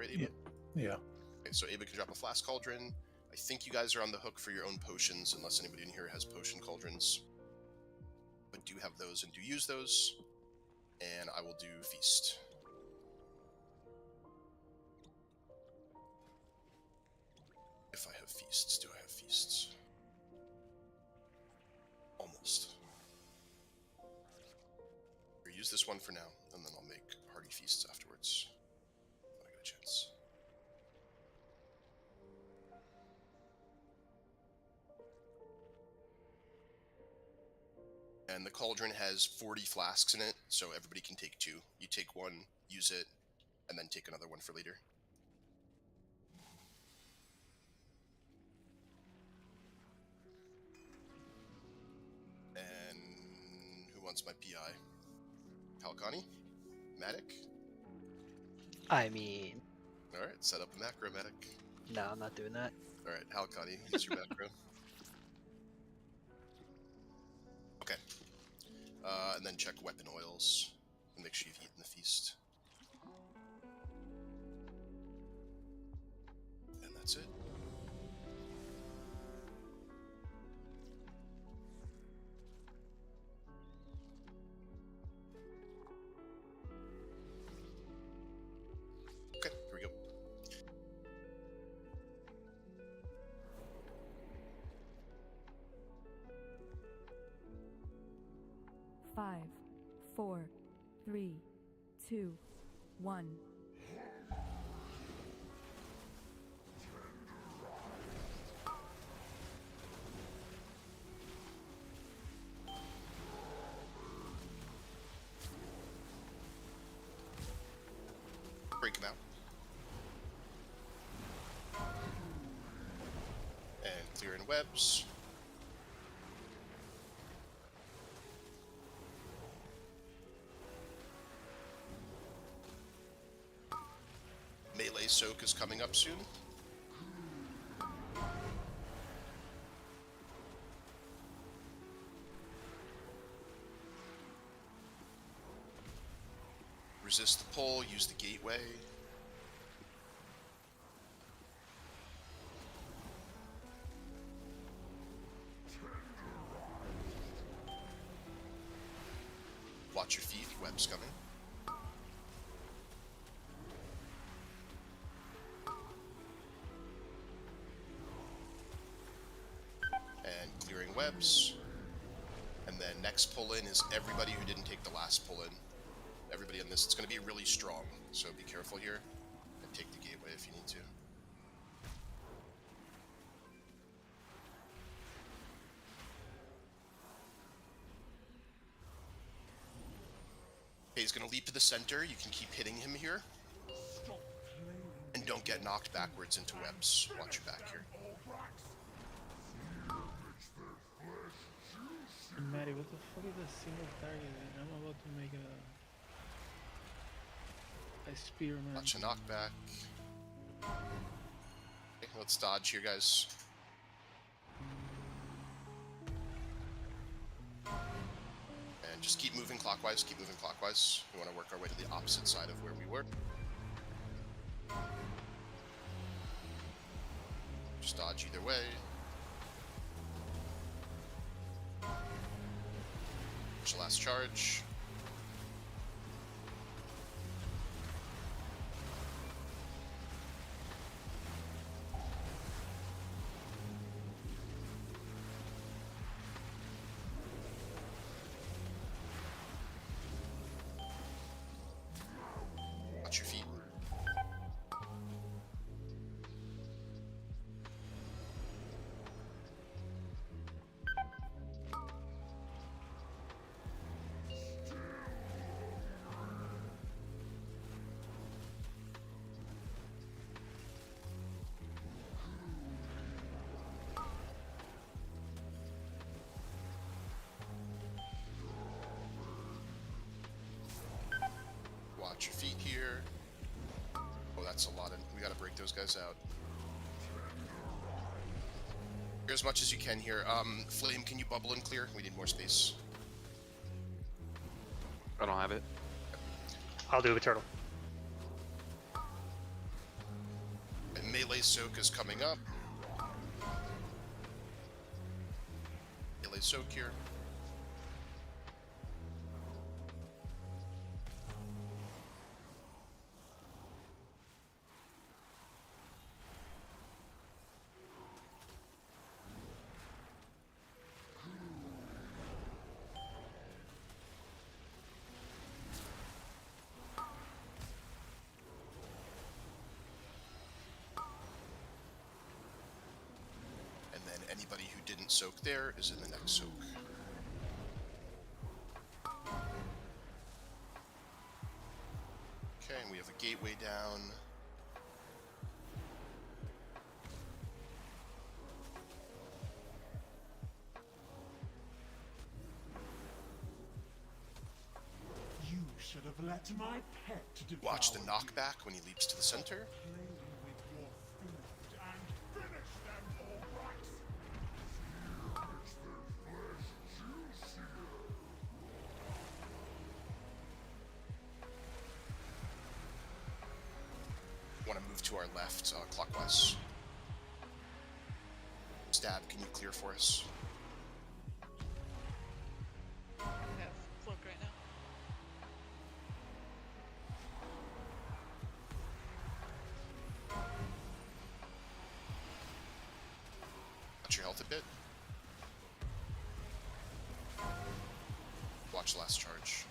right, Ava? Yeah. Okay, so Ava can drop a flask cauldron. I think you guys are on the hook for your own potions, unless anybody in here has potion cauldrons. But do have those and do use those. And I will do feast. If I have feasts, do I have feasts? Almost. Or use this one for now, and then I'll make hearty feasts afterwards. When I get a chance. And the cauldron has 40 flasks in it, so everybody can take 2. You take one, use it, and then take another one for later. And who wants my PI? Kalkani? Matic? I mean... Alright, set up a macro, Matic. No, I'm not doing that. Alright, Halkani, use your macro. Okay. And then check weapon oils, and make sure you've eaten the feast. And that's it. Okay, here we go. Five, 4, 3, 2, 1. Break him out. And clear in webs. Melee soak is coming up soon. Resist the pull, use the gateway. Watch your feet, web's coming. And clearing webs. And then next pull in is everybody who didn't take the last pull in. Everybody on this, it's going to be really strong, so be careful here. And take the gateway if you need to. Okay, he's going to leap to the center. You can keep hitting him here. And don't get knocked backwards into webs. Watch your back here. Maddie, what the fuck is a single target? I'm about to make a spearman. Watch a knockback. Okay, let's dodge here, guys. And just keep moving clockwise, keep moving clockwise. We want to work our way to the opposite side of where we were. Just dodge either way. Watch the last charge. Watch your feet. Watch your feet here. Oh, that's a lot of... We gotta break those guys out. Clear as much as you can here. Flame, can you bubble and clear? We need more space. I don't have it. I'll do a turtle. Melee soak is coming up. Melee soak here. And then anybody who didn't soak there is in the next soak. Okay, and we have a gateway down. You should have let my pet devour Watch the you. knockback when he leaps to the center. Play with your food and finish them, all right. Want to move to our left, clockwise. Stab, can you clear for us? I have cloak right now. Watch your health a bit. Watch last charge.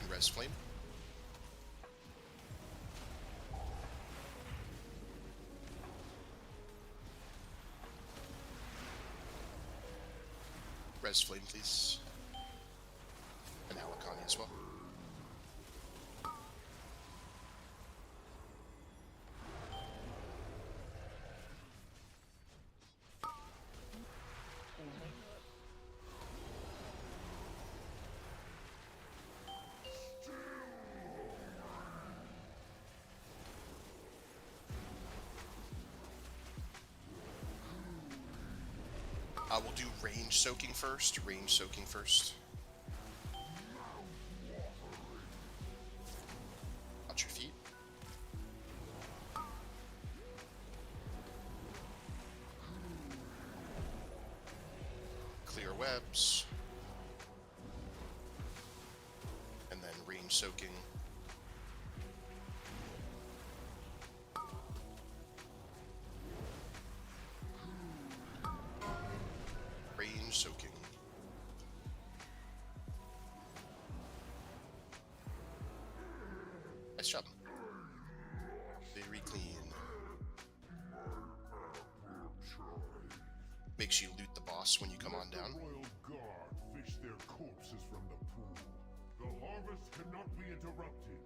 And res flame. Res flame, please. And Alicani as well. Oh my god. We'll do range soaking first. Range soaking first. Watch your feet. Clear webs. And then range soaking. Range soaking. Nice job. Very clean. Make sure you loot the boss when you come on down. Royal Guard fish their corpses from the pool. The harvest cannot be interrupted.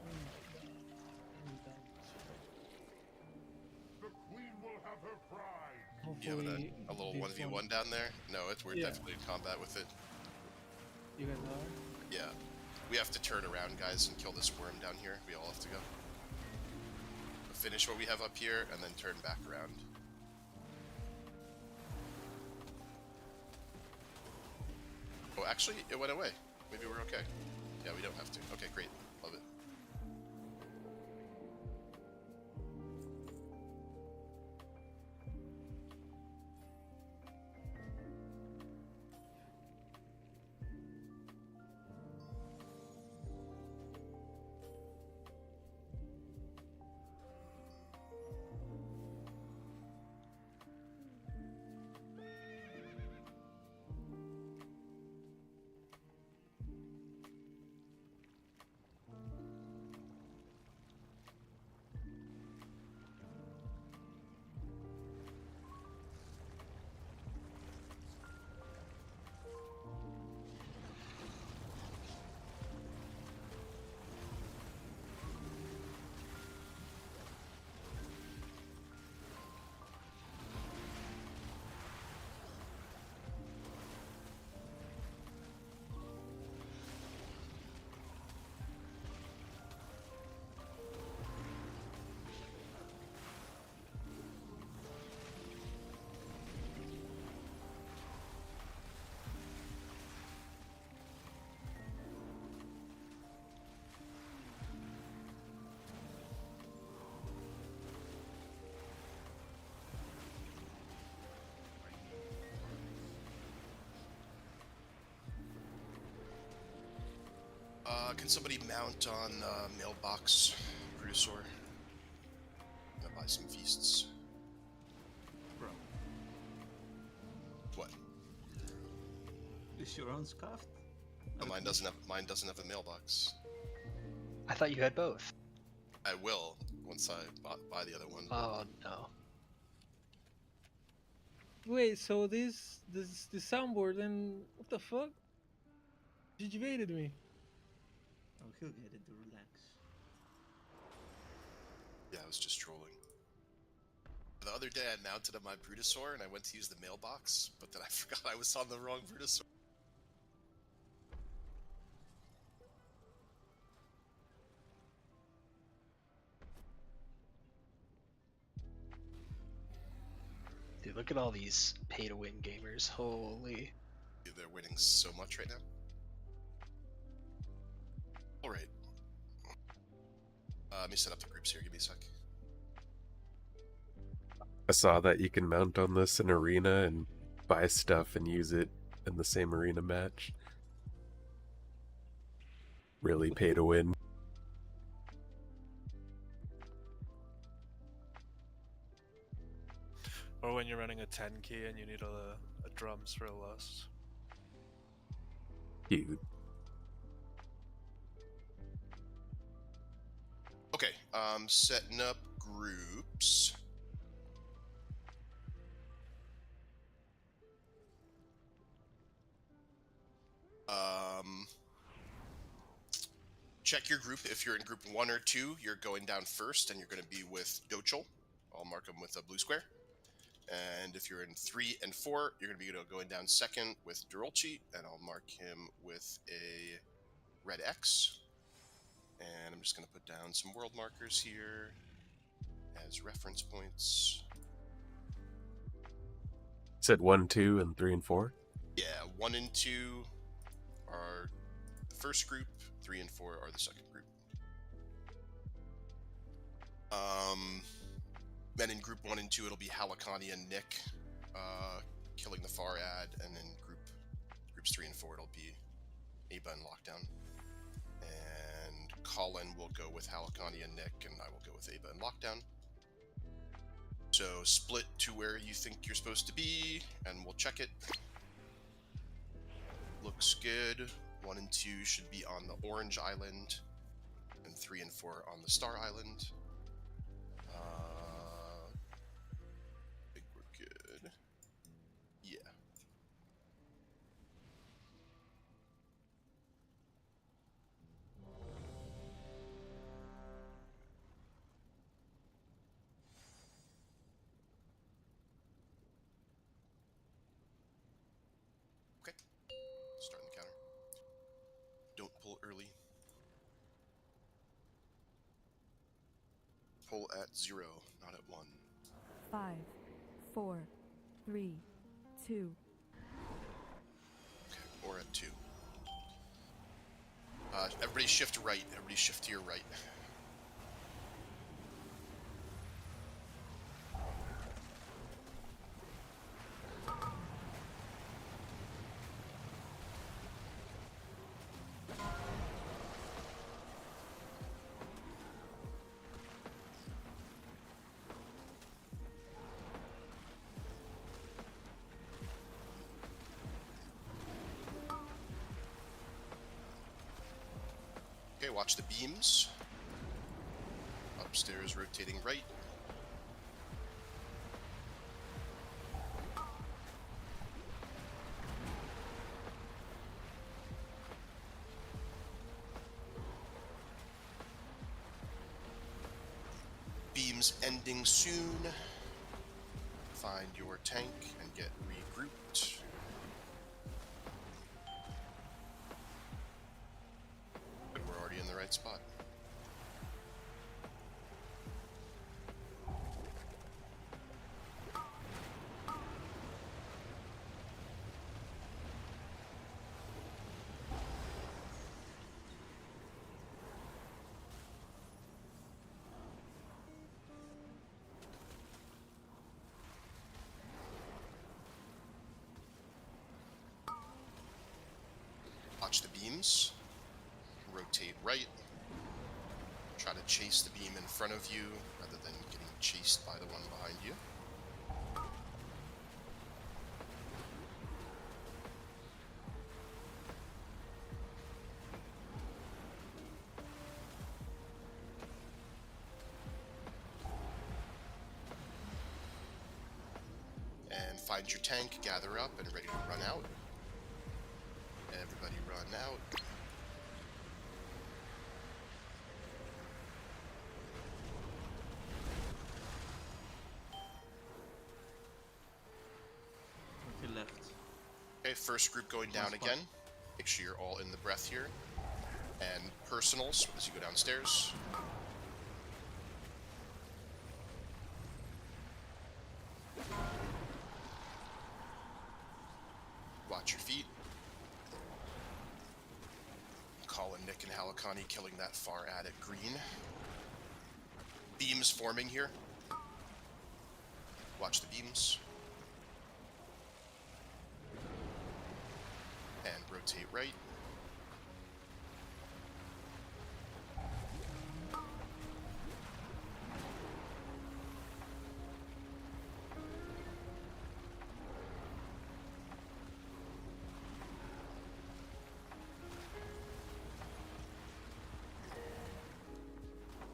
Oh my god. I'm done. The queen will have her pride. You having Hopefully a little this 1v1 one- down there? No, we're Yeah. definitely in combat with it. You guys are? Yeah. We have to turn around, guys, and kill this worm down here. We all have to go. Finish what we have up here, and then turn back around. Oh, actually, it went away. Maybe we're okay. Yeah, we don't have to. Okay, great. Love it. Can somebody mount on mailbox Brutosaur? I'm gonna buy some feasts. Bro, What? is your own scuffed? Oh, mine doesn't have a mailbox. I thought you had both. I will once I buy the other one. Oh no. Wait, so this soundboard, then what the fuck? You evaded me. Oh, he'll get it, relax. Yeah, I was just trolling. The other day I mounted on my Brutosaur and I went to use the mailbox, but then I forgot I was on the wrong Brutosaur. Dude, look at all these pay-to-win gamers. Holy. Dude, they're winning so much right now. Alright. Let me set up the groups here, give me a sec. I saw that you can mount on this in arena and buy stuff and use it in the same arena match. Really pay to win. Or when you're running a 10 key and you need a drums for a lust. Dude. Okay, setting up groups. Check your group. If you're in group 1 or 2, you're going down first, and you're going to be with Dochel. I'll mark him with a blue square. And if you're in 3 and 4, you're going to be going down second with Durolchi, and I'll mark him with a red X. And I'm just going to put down some world markers here as reference points. Said 1, 2, and 3 and 4? Yeah, 1 and 2 are the first group, 3 and 4 are the second group. Then in group 1 and 2, it'll be Halakani and Nick killing the far ad, and in groups 3 and 4, it'll be Aba and Lockdown. And Colin will go with Halakani and Nick, and I will go with Aba and Lockdown. So split to where you think you're supposed to be, and we'll check it. Looks good. 1 and 2 should be on the Orange Island, and 3 and 4 on the Star Island. I think we're good. Yeah. Okay. Starting the counter. Don't pull early. Pull at 0, not at 1. 5, 4, 3, 2. Okay, or at 2. Everybody shift right. Everybody shift to your right. Okay, watch the beams. Upstairs, rotating right. Beams ending soon. Find your tank and get regrouped. But we're already in the right spot. Watch the beams. Rotate rotate right. Try to chase the beam in front of you rather than getting chased by the one behind you. And find your tank, gather up, and ready to run out. Everybody run out. Okay, left. Okay, first group going down spot. again. Make sure you're all in the breath here. And personals as you go downstairs. Watch your feet. Colin, Nick, and Halikani killing that far addict green. Beams forming here. Watch the beams. And rotate right.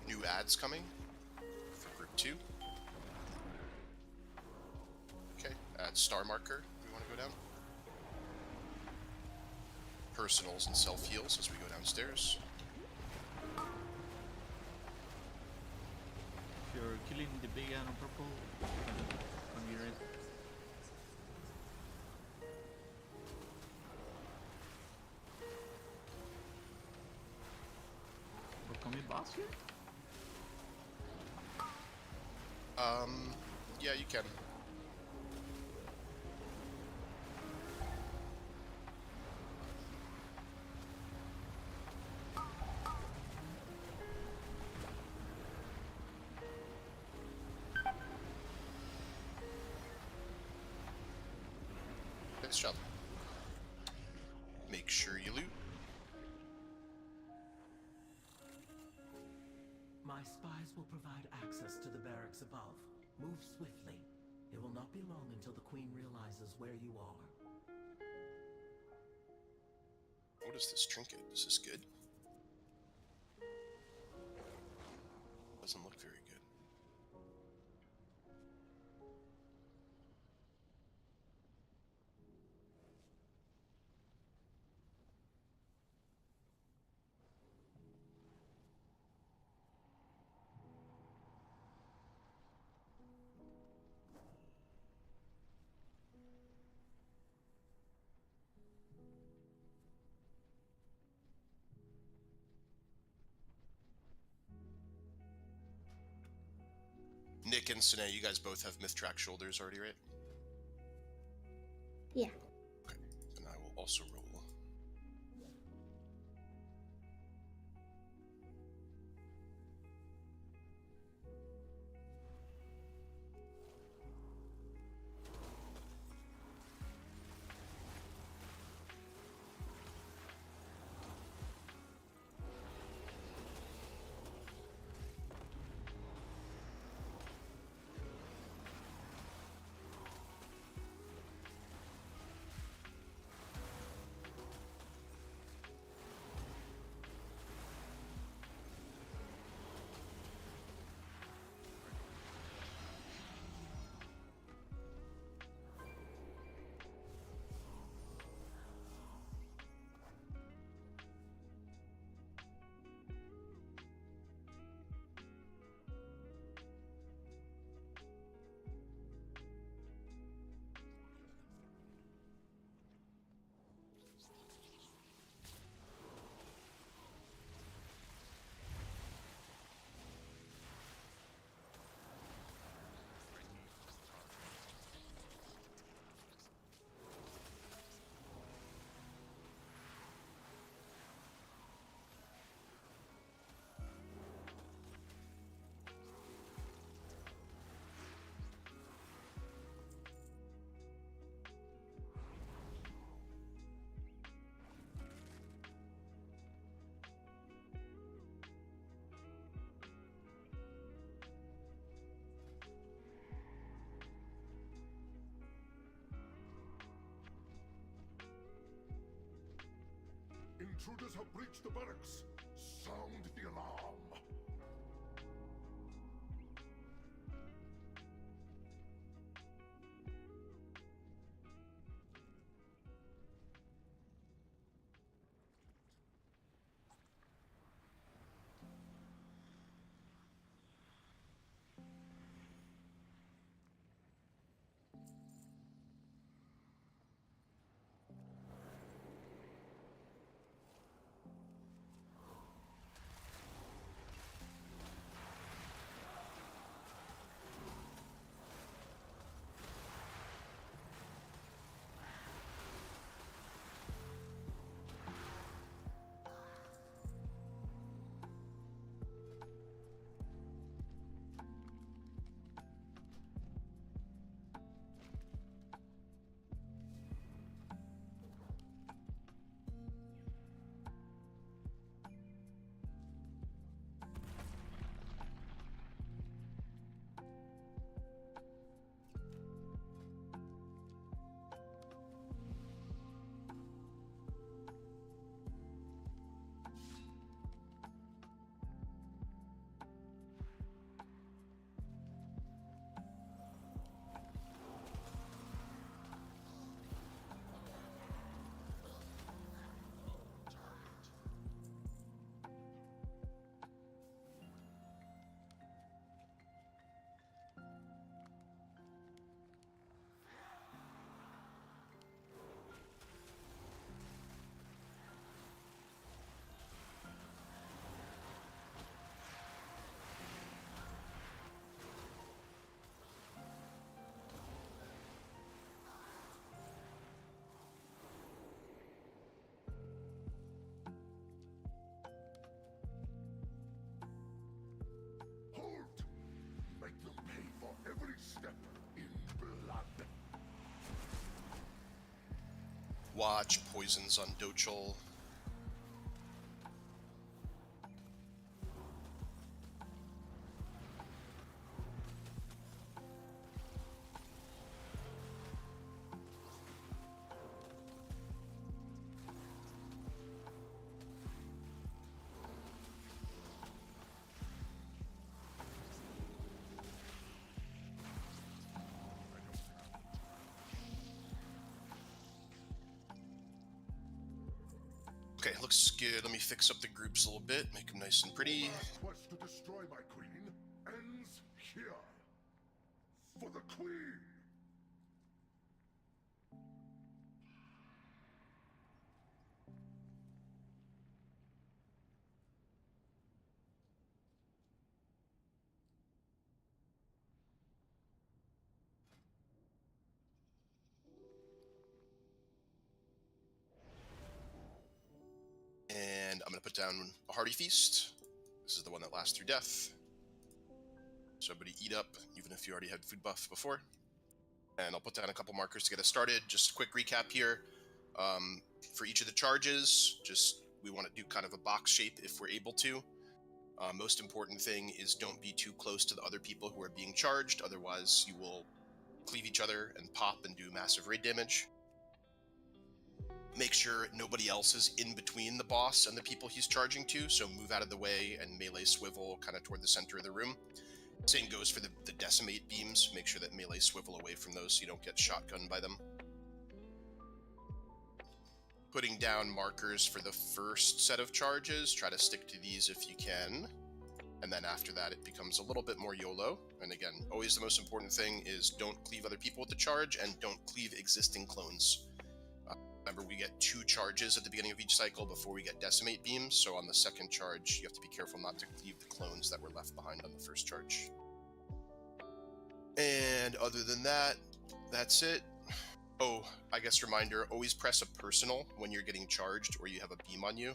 New ads coming for group 2. Okay, add star marker. We want to go down. Personals and self heals as we go downstairs. If you're killing the big guy on purple, on your right. Can we boss here? Yeah, you can. Nice job. Make sure you loot. My spies will provide access to the barracks above. Move swiftly. It will not be long until the Queen realizes where you are. What is this trinket? Is this good? Doesn't look very good. Nick and Sine, you guys both have myth track shoulders already, right? Yeah. Okay, then I will also roll. Intruders have breached the barracks. Sound the alarm. Halt! Make them pay for every step in blood. Watch poisons on Dochel. Okay, looks good. Let me fix up the groups a little bit, make them nice and pretty. My quest to destroy my queen ends here. For the queen! And I'm going to put down a hearty feast. This is the one that lasts through death. So everybody eat up, even if you already had food buff before. And I'll put down a couple markers to get us started. Just a quick recap here. For each of the charges, we want to do kind of a box shape if we're able to. Most important thing is don't be too close to the other people who are being charged. Otherwise, you will cleave each other and pop and do massive raid damage. Make sure nobody else is in between the boss and the people he's charging to, so move out of the way and melee swivel kind of toward the center of the room. Same goes for the decimate beams. Make sure that melee swivel away from those so you don't get shotgunned by them. Putting down markers for the first set of charges. Try to stick to these if you can. And then after that, it becomes a little bit more YOLO. And again, always the most important thing is don't cleave other people with the charge and don't cleave existing clones. Remember, we get 2 charges at the beginning of each cycle before we get decimate beams, so on the second charge, you have to be careful not to cleave the clones that were left behind on the first charge. And other than that, that's it. Oh, I guess reminder, always press a personal when you're getting charged or you have a beam on you.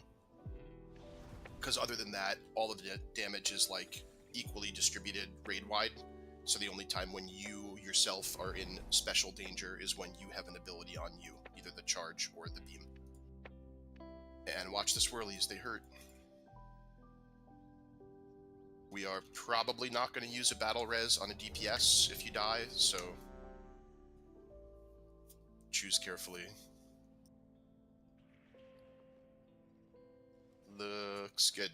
Because other than that, all of the damage is like equally distributed raid-wide. So the only time when you yourself are in special danger is when you have an ability on you, either the charge or the beam. And watch the swirlies, they hurt. We are probably not going to use a battle res on a DPS if you die, so choose carefully. Looks good.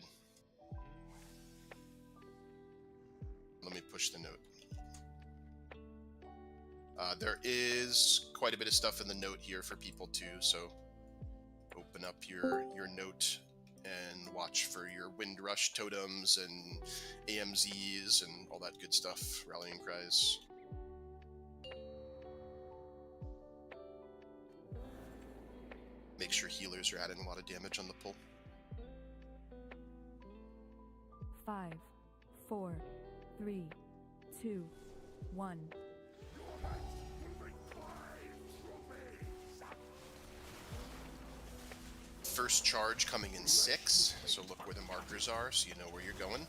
Let me push the note. There is quite a bit of stuff in the note here for people too, so open up your note and watch for your Wind Rush totems and AMZs and all that good stuff, rallying cries. Make sure healers are adding a lot of damage on the pull. 5, 4, 3, 2, 1. First charge coming in 6, so look where the markers are so you know where you're going.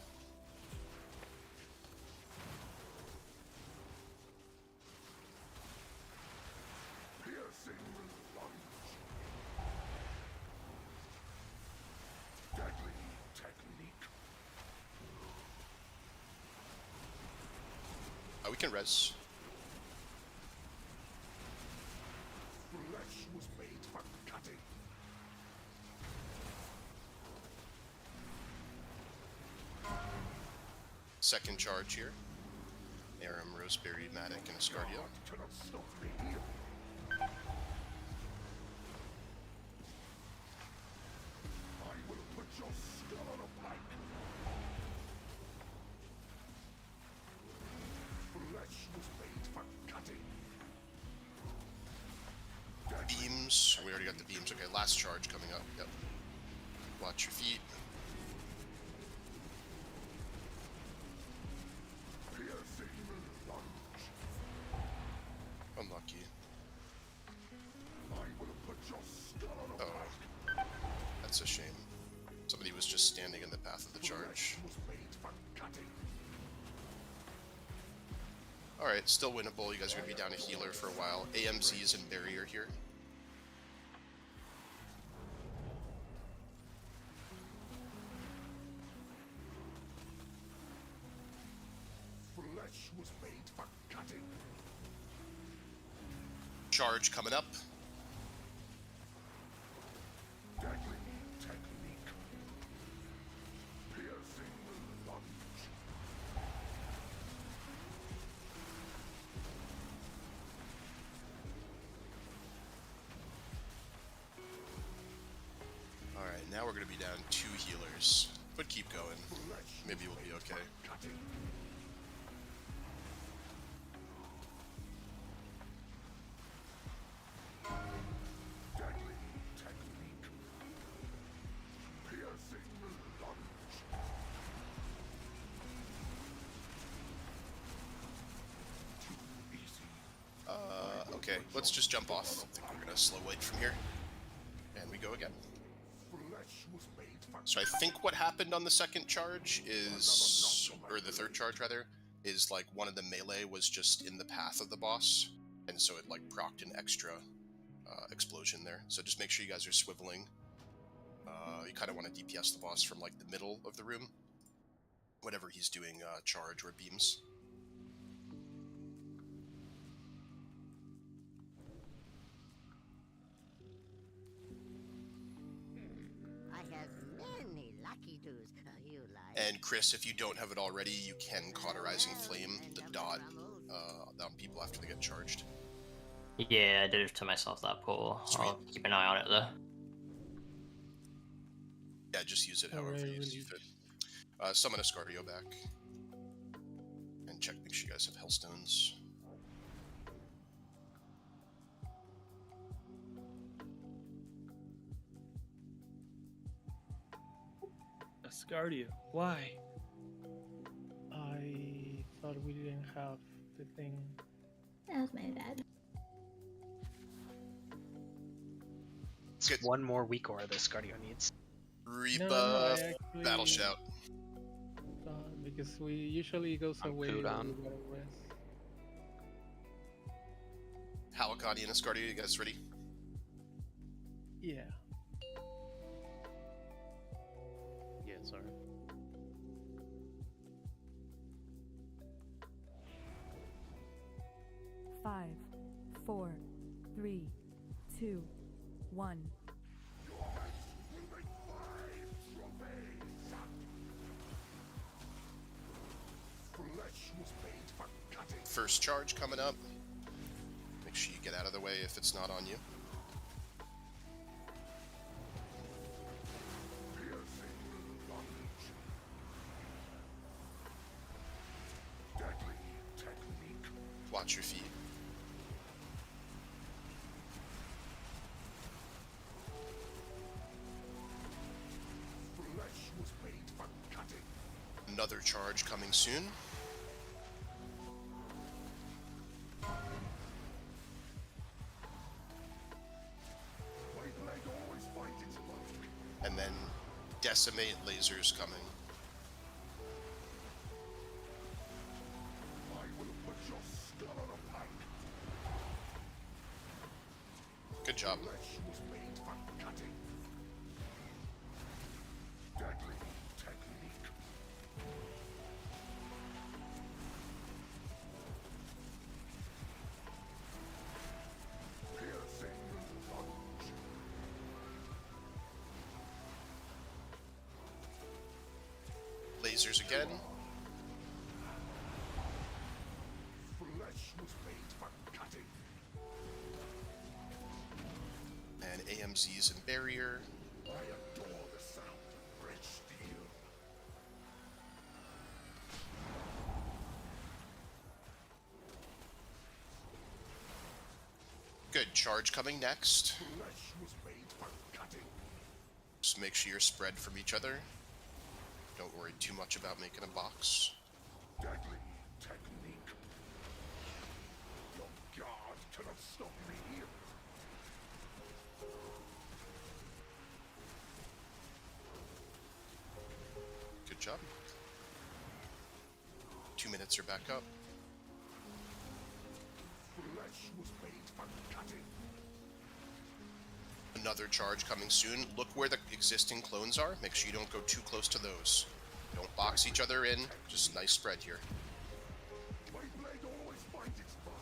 We can res. Flesh was made for cutting. Second charge here. Aram, Roseberry, Matic, and Ascardia. Cannot stop me. I will put your skull on a pike. Flesh was made for cutting. Beams. We already got the beams. Okay, last charge coming up. Yep. Watch your feet. Piercing lunge. Unlucky. I will put your skull on a Oh. That's a shame. Somebody was just standing in the path of the charge. was made for cutting. Alright, still winnable. You guys are going to be down a healer for a while. AMZs and barrier here. Flesh was made for cutting. Charge coming up. Deadly technique. Piercing lunge. Alright, now we're going to be down 2 healers. But keep going. Maybe we'll be okay. Cutting. Deadly technique. Piercing lunge. Too easy. Okay, let's just jump off. I think we're going to slow wait from here. And we go again. Flesh was made for So I think what happened on the second charge is, or the third charge rather, is like one of the melee was just in the path of the boss, and so it like procced an extra explosion there. So just make sure you guys are swiveling. You kind of want to DPS the boss from like the middle of the room, whatever he's doing, charge or beams. I have many lucky do's. You like? And Chris, if you don't have it already, you can Cauterizing Flame, the dot, on people after they get charged. Yeah, I did it to myself that pull. Sweet. I'll keep an eye on it though. Yeah, just use it however you see fit. Summon Ascardio back. And check, make sure you guys have Hellstones. Ascardia. Why? I thought we didn't have the thing. That was my bad. It's Good. one more weak aura this Scardio needs. Rebuff, I actually Battle Shout. thought, because we usually goes away. when we gotta rest. Halikani and Ascardio, you guys ready? Yeah. Yeah, sorry. Five, 4, 3, 2, 1. First charge coming up. Make sure you get out of the way if it's not on you. Watch your feet. Another charge coming soon. And then decimate lasers coming. Good job. Lasers again. And AMZs and barrier. Good, charge coming next. Just make sure you're spread from each other. Don't worry too much about making a box. Deadly technique. Your guard cannot stop me here. Good job. 2 minutes are back up. Flesh was made for cutting. Another charge coming soon. Look where the existing clones are. Make sure you don't go too close to those. Don't box each other in. Just nice spread here. My blade always finds its mark.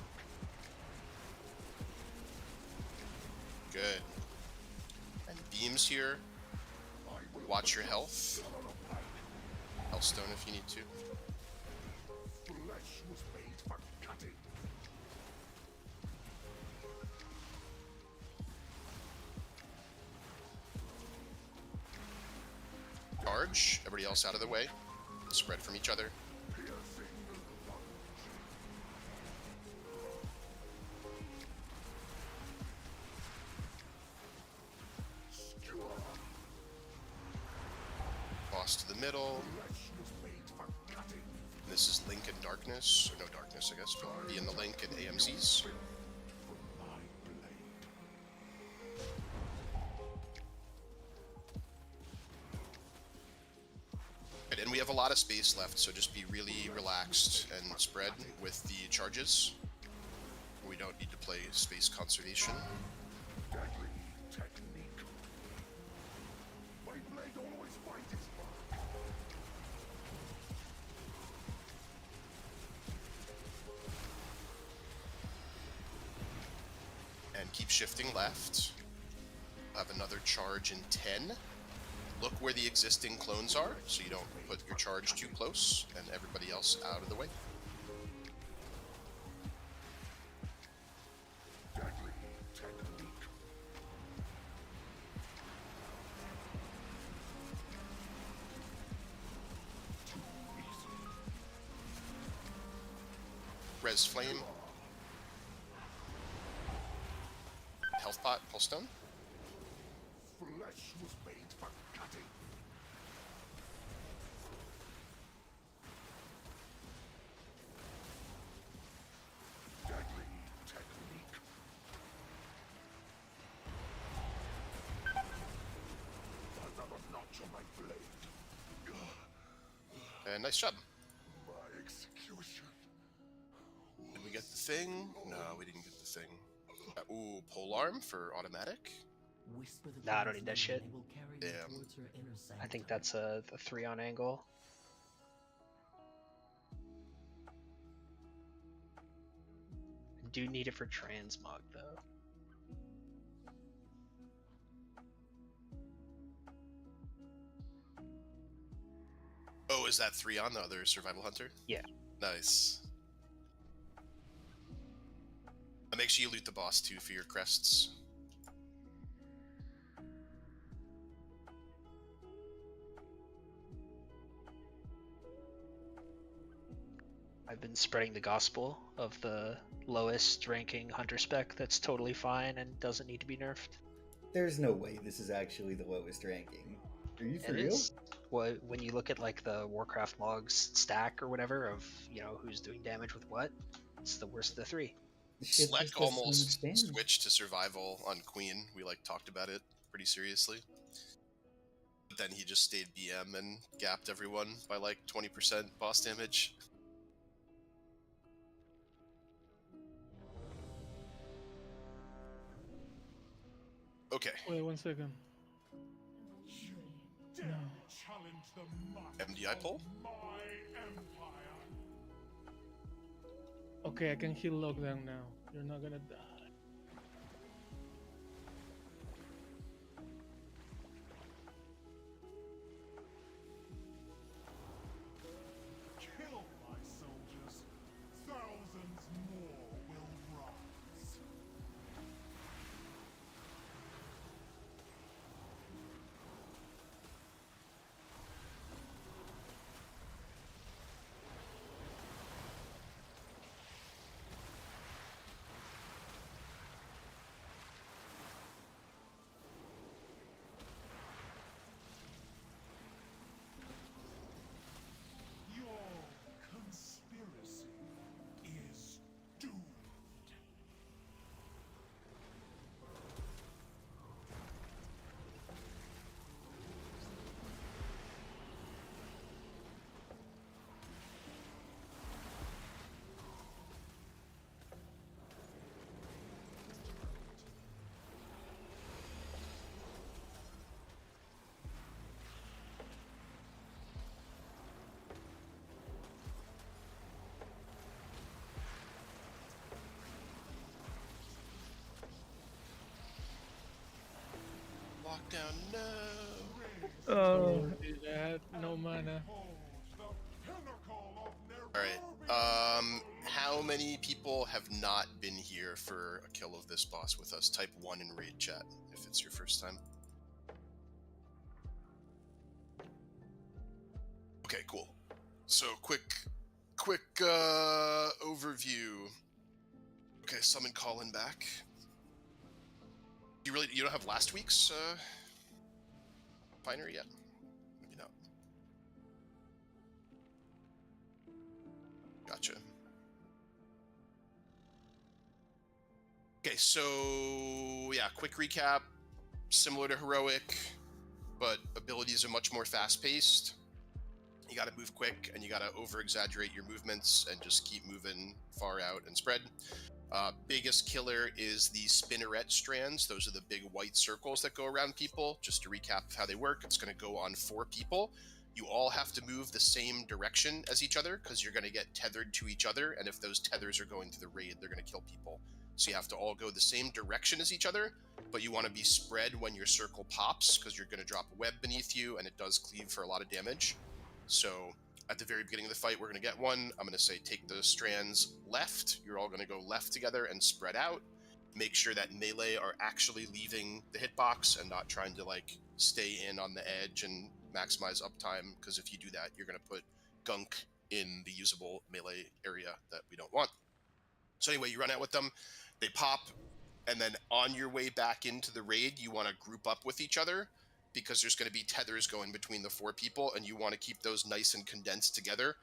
Good. And beams here. Watch your health. Healthstone if you need to. Flesh was made for cutting. Charge. Everybody else out of the way. Spread from each other. Boss to the middle. And this is Link and Darkness. Or no Darkness, I guess. But be in the Link and AMZs. And we have a lot of space left, so just be really relaxed and spread with the charges. We don't need to play space conservation. Deadly technique. My blade always finds its mark. And keep shifting left. Have another charge in 10. Look where the existing clones are, so you don't put your charge too close, and everybody else out of the way. Deadly technique. Too easy. Res Flame. Health Pot, Pulse Stone. Flesh was made for cutting. Deadly technique. Another notch on my blade. And nice job. My execution. Did we get the thing? No, we didn't get the thing. Ooh, Polearm for automatic. Nah, I don't need that shit. Damn. I think that's a 3 on angle. I do need it for transmog though. Oh, is that 3 on the other Survival Hunter? Yeah. Nice. And make sure you loot the boss too for your crests. I've been spreading the gospel of the lowest ranking hunter spec that's totally fine and doesn't need to be nerfed. There's no way this is actually the lowest ranking. Are you for It real? is. Well, when you look at like the Warcraft logs stack or whatever of, you know, who's doing damage with what, it's the worst of the three. Shit Slek just doesn't almost understand. switched to survival on Queen. We like talked about it pretty seriously. But then he just stayed BM and gapped everyone by like 20% boss damage. Okay. Wait 1 second. MDI pull? Okay, I can heal lockdown now. You're not gonna die. Kill my soldiers. Thousands more will rise. Your conspiracy is doomed. Lockdown, no. Oh, I had no mana. Alright. How many people have not been here for a kill of this boss with us? Type 1 in raid chat if it's your first time. Okay, cool. So quick overview. Okay, summon Colin back. You don't have last week's binary yet? Maybe not. Gotcha. Okay, so yeah, quick recap. Similar to Heroic, but abilities are much more fast-paced. You gotta move quick, and you gotta over-exaggerate your movements, and just keep moving far out and spread. Biggest killer is the spinneret strands. Those are the big white circles that go around people. Just to recap of how they work, it's going to go on 4 people. You all have to move the same direction as each other because you're going to get tethered to each other, and if those tethers are going to the raid, they're going to kill people. So you have to all go the same direction as each other, but you want to be spread when your circle pops because you're going to drop a web beneath you, and it does cleave for a lot of damage. So at the very beginning of the fight, we're going to get one. I'm going to say take the strands left. You're all going to go left together and spread out. Make sure that melee are actually leaving the hitbox and not trying to like stay in on the edge and maximize uptime, because if you do that, you're going to put gunk in the usable melee area that we don't want. So anyway, you run out with them, they pop, and then on your way back into the raid, you want to group up with each other, because there's going to be tethers going between the 4 people, and you want to keep those nice and condensed together,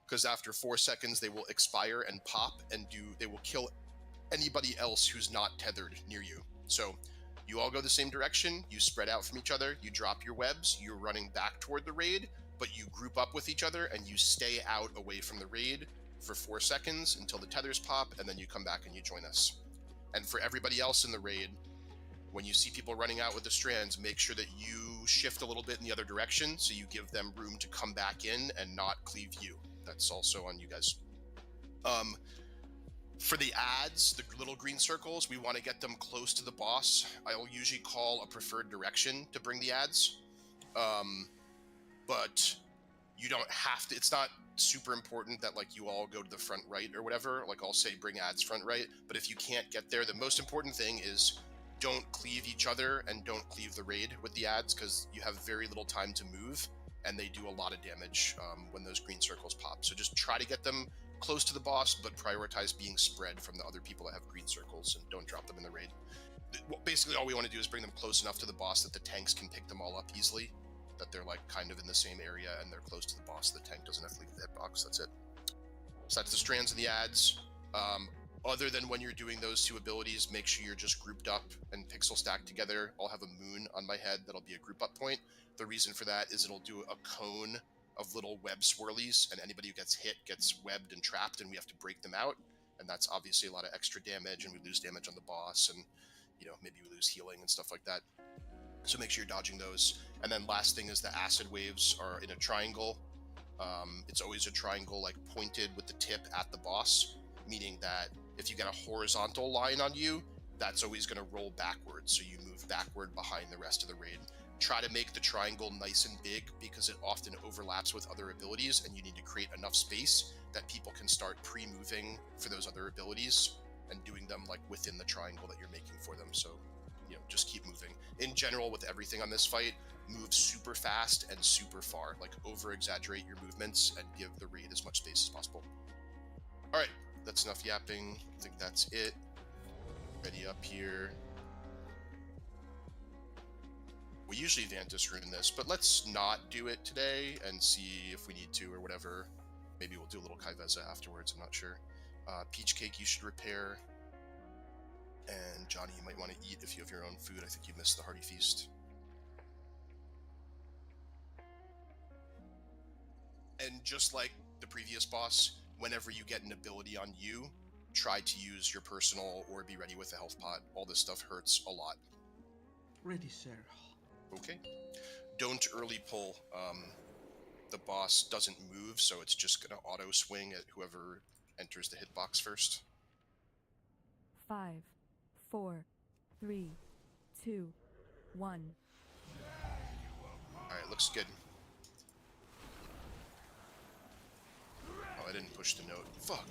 because after 4 seconds they will expire and pop, and they will kill anybody else who's not tethered near you. So you all go the same direction, you spread out from each other, you drop your webs, you're running back toward the raid, but you group up with each other and you stay out away from the raid for 4 seconds until the tethers pop, and then you come back and you join us. And for everybody else in the raid, when you see people running out with the strands, make sure that you shift a little bit in the other direction so you give them room to come back in and not cleave you. That's also on you guys. For the ads, the little green circles, we want to get them close to the boss. I'll usually call a preferred direction to bring the ads. But You don't have to, it's not super important that like you all go to the front right or whatever. Like I'll say bring ads front right, but if you can't get there, the most important thing is don't cleave each other and don't cleave the raid with the ads, because you have very little time to move and they do a lot of damage when those green circles pop. So just try to get them close to the boss, but prioritize being spread from the other people that have green circles, and don't drop them in the raid. Basically all we want to do is bring them close enough to the boss that the tanks can pick them all up easily, that they're like kind of in the same area and they're close to the boss, so the tank doesn't have to leave the hitbox. That's it. So that's the strands and the ads. Other than when you're doing those two abilities, make sure you're just grouped up and pixel stacked together. I'll have a moon on my head that'll be a group up point. The reason for that is it'll do a cone of little web swirlies, and anybody who gets hit gets webbed and trapped, and we have to break them out. And that's obviously a lot of extra damage, and we lose damage on the boss, and you know, maybe we lose healing and stuff like that. So make sure you're dodging those. And then last thing is the acid waves are in a triangle. It's always a triangle like pointed with the tip at the boss, meaning that if you get a horizontal line on you, that's always going to roll backwards, so you move backward behind the rest of the raid. Try to make the triangle nice and big, because it often overlaps with other abilities, and you need to create enough space that people can start pre-moving for those other abilities and doing them like within the triangle that you're making for them. So, you know, just keep moving. In general, with everything on this fight, move super fast and super far. Like over-exaggerate your movements and give the raid as much space as possible. All right, that's enough yapping. I think that's it. Ready up here. We usually Vantis rune this, but let's not do it today and see if we need to or whatever. Maybe we'll do a little Kaiveza afterwards, I'm not sure. Peach cake you should repair. And Johnny, you might want to eat if you have your own food. I think you missed the hearty feast. And just like the previous boss, whenever you get an ability on you, try to use your personal or be ready with a health pot. All this stuff hurts a lot. Ready, sir. Okay. Don't early pull. The boss doesn't move, so it's just gonna auto swing at whoever enters the hitbox first. 5, 4, 3, 2, 1. Alright, looks good. Oh, I didn't push the note. Fuck.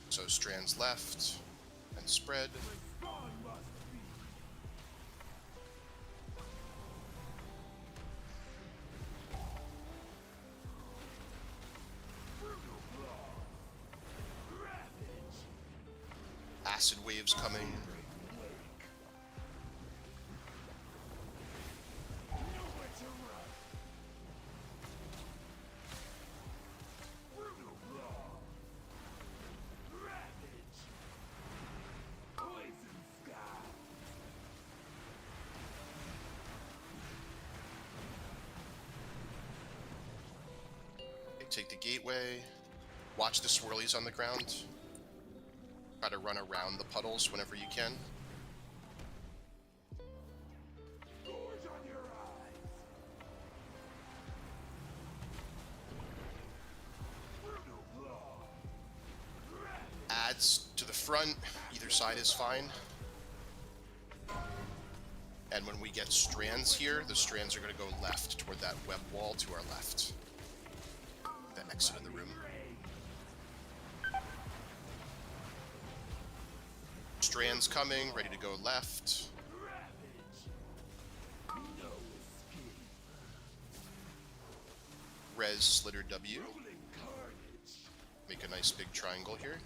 So strands left and spread. Acid waves coming. Take the gateway. Watch the swirlies on the ground. Try to run around the puddles whenever you can. Adds to the front. Either side is fine. And when we get strands here, the strands are going to go left toward that web wall to our left. The exit of the room. Strands coming, ready to go left. Res Slitter W. Make a nice big triangle here.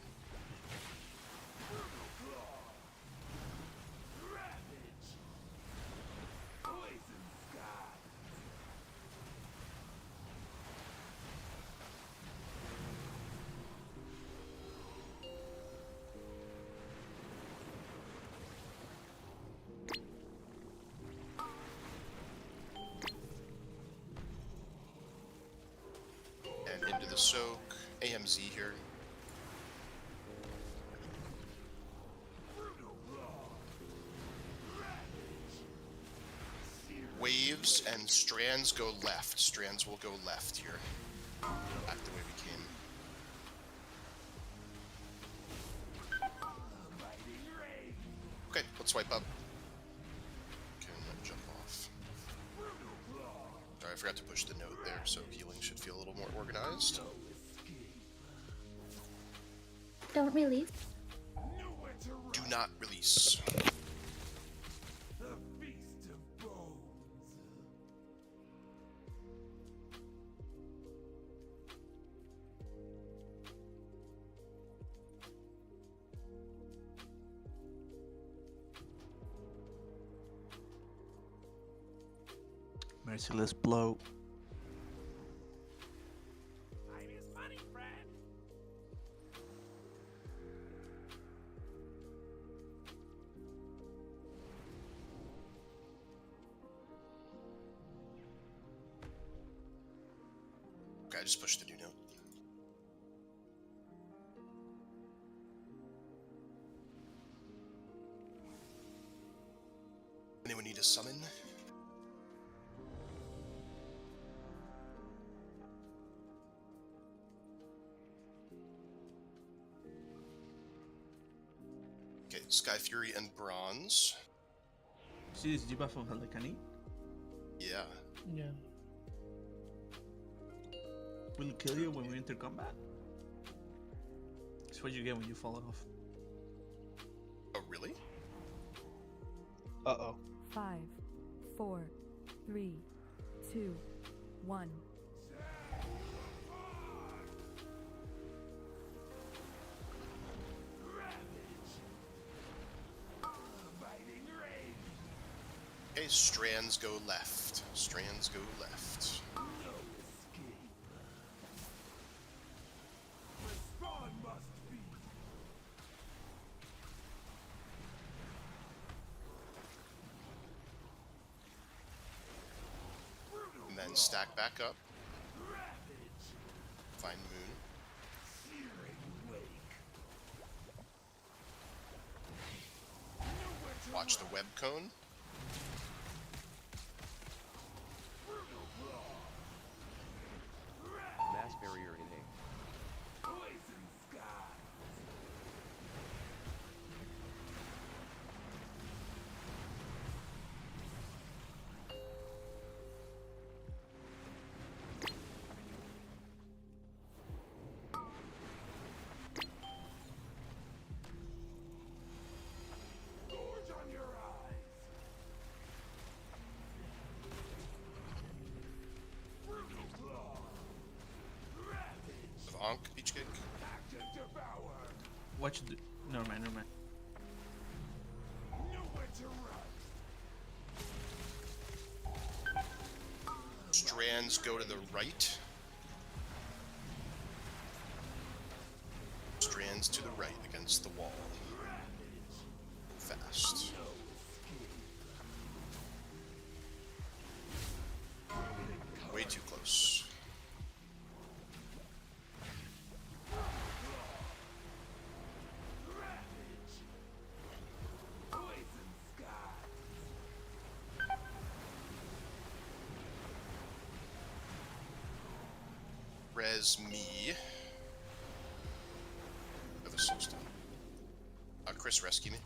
Into the soak, AMZ here. Waves and strands go left. Strands will go left here. Back the way we came. swipe up. Can jump off. Sorry, I forgot to push the note there, so healing should feel a little more organized. Don't release. Do not release. Merciless blow. Okay, I just pushed the new note. Anyone need a summon? Okay, Sky Fury and Bronze. See this debuff of Halikani? Yeah. Yeah. Will it kill you when we enter combat? It's what you get when you fall off. Oh, really? Uh-oh. 5, 4, 3, 2, 1. Okay, strands go left. Strands go left. And then stack back up. Find Moon. Watch the web cone. Mass barrier in A. Onk, Peach Cake. Watch the... Never mind, never mind. Strands go to the right. Strands to the right against the wall. Fast. Way too close. Res me. Have a system. Chris, rescue me.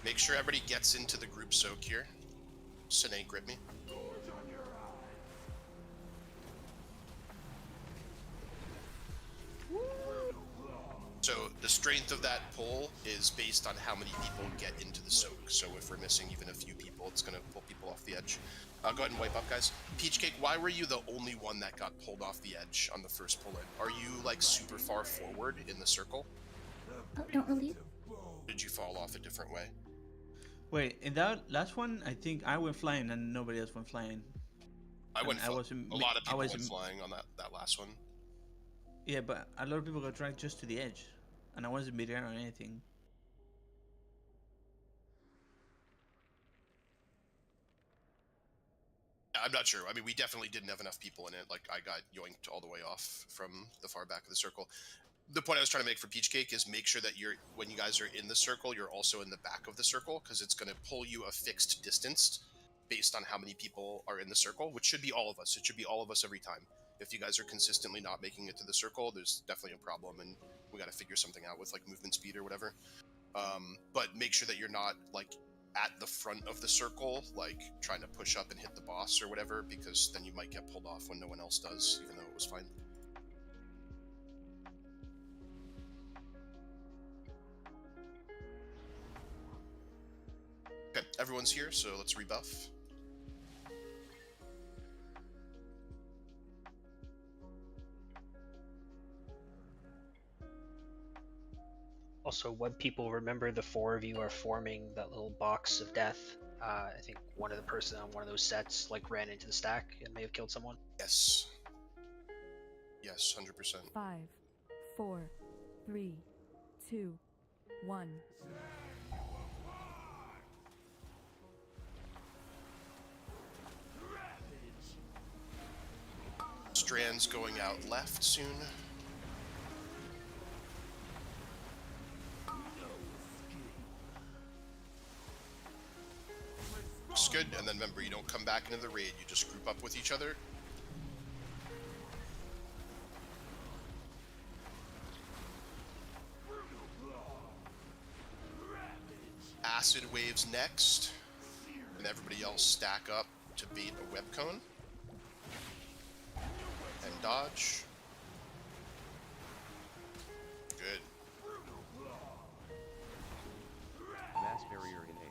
Make sure everybody gets into the group soak here. Sine, grip me. So the strength of that pull is based on how many people get into the soak. So if we're missing even a few people, it's going to pull people off the edge. Go ahead and wipe up, guys. Peach Cake, why were you the only one that got pulled off the edge on the first pull-in? Are you, like, super far forward in the circle? Oh, don't release. Did you fall off a different way? Wait, in that last one, I think I went flying and nobody else went flying. I went a lot of people went flying on that last one. Yeah, but a lot of people got dragged just to the edge. And I wasn't mid-air or anything. I'm not sure. I mean, we definitely didn't have enough people in it. Like, I got yoinked all the way off from the far back of the circle. The point I was trying to make for Peach Cake is make sure that when you guys are in the circle, you're also in the back of the circle, because it's going to pull you a fixed distance based on how many people are in the circle, which should be all of us. It should be all of us every time. If you guys are consistently not making it to the circle, there's definitely a problem, and we got to figure something out with, like, movement speed or whatever. But make sure that you're not like at the front of the circle, like trying to push up and hit the boss or whatever, because then you might get pulled off when no one else does, even though it was fine. Okay, everyone's here, so let's rebuff. Also, when people remember the four of you are forming that little box of death, I think one of the person on one of those sets like ran into the stack and may have killed someone. Yes. Yes, 100%. 5, 4, 3, 2, 1. Strands going out left soon. Looks good, and then remember, you don't come back into the raid, you just group up with each other. Acid waves next, and everybody else stack up to beat a web cone. And dodge. Good. Mass barrier innate.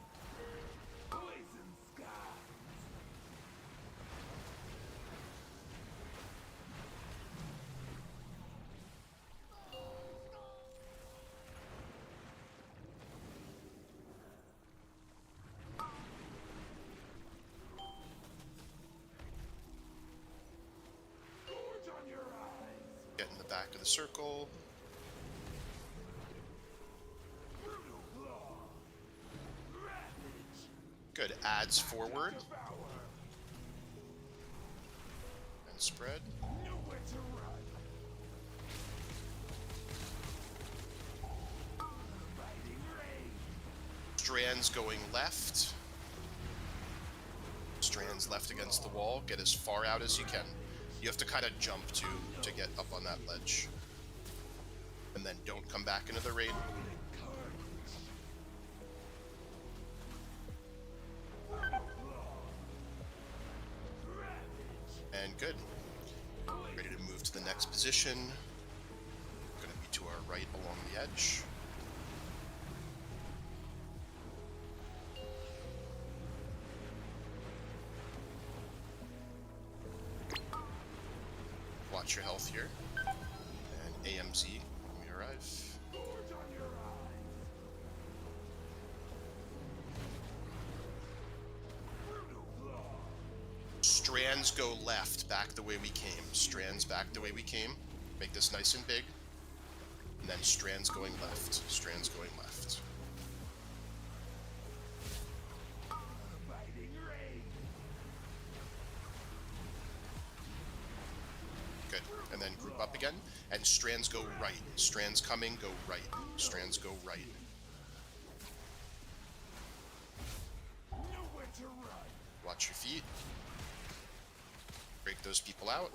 Get in the back of the circle. Good. Adds forward. And spread. Strands going left. Strands left against the wall. Get as far out as you can. You have to kind of jump to get up on that ledge. And then don't come back into the raid. And good. Ready to move to the next position. Gonna be to our right along the edge. Watch your health here. And AMZ when we arrive. Strands go left, back the way we came. Strands back the way we came. Make this nice and big. And then strands going left. Strands going left. Good. And then group up again. And strands go right. Strands coming, go right. Strands go right. Watch your feet. Break those people out.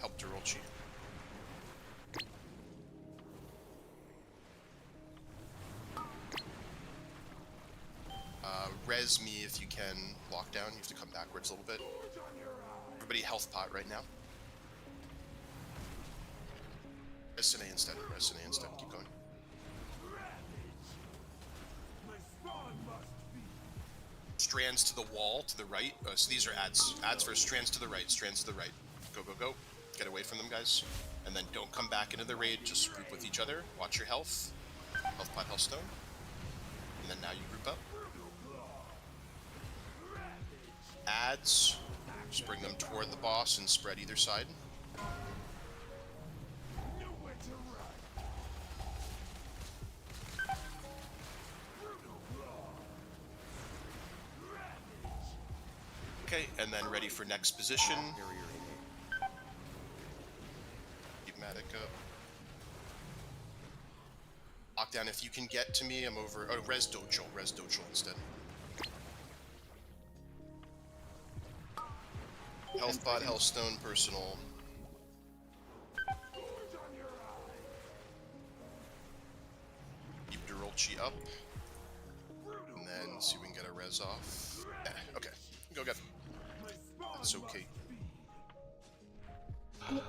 Help Durolchi. Res me if you can. Lockdown. You have to come backwards a little bit. Everybody health pot right now. Res Sine instead. Res Sine instead. Keep going. Strands to the wall to the right. So these are ads. Ads for strands to the right. Strands to the right. Go, go, go. Get away from them, guys. And then don't come back into the raid. Just group with each other. Watch your health. Health pot, health stone. And then now you group up. Ads. Just bring them toward the boss and spread either side. Okay, and then ready for next position. Keep Matic up. knockdown. If you can get to me, I'm over. Oh, res dochul instead. Health bot, Hellstone, personal. Keep Durolchi up. And then see if we can get a res off. Yeah, okay. Go get. That's okay.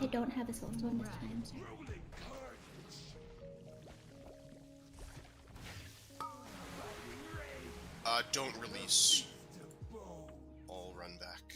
I don't have a soul stone this time, sir. Don't release. I'll run back.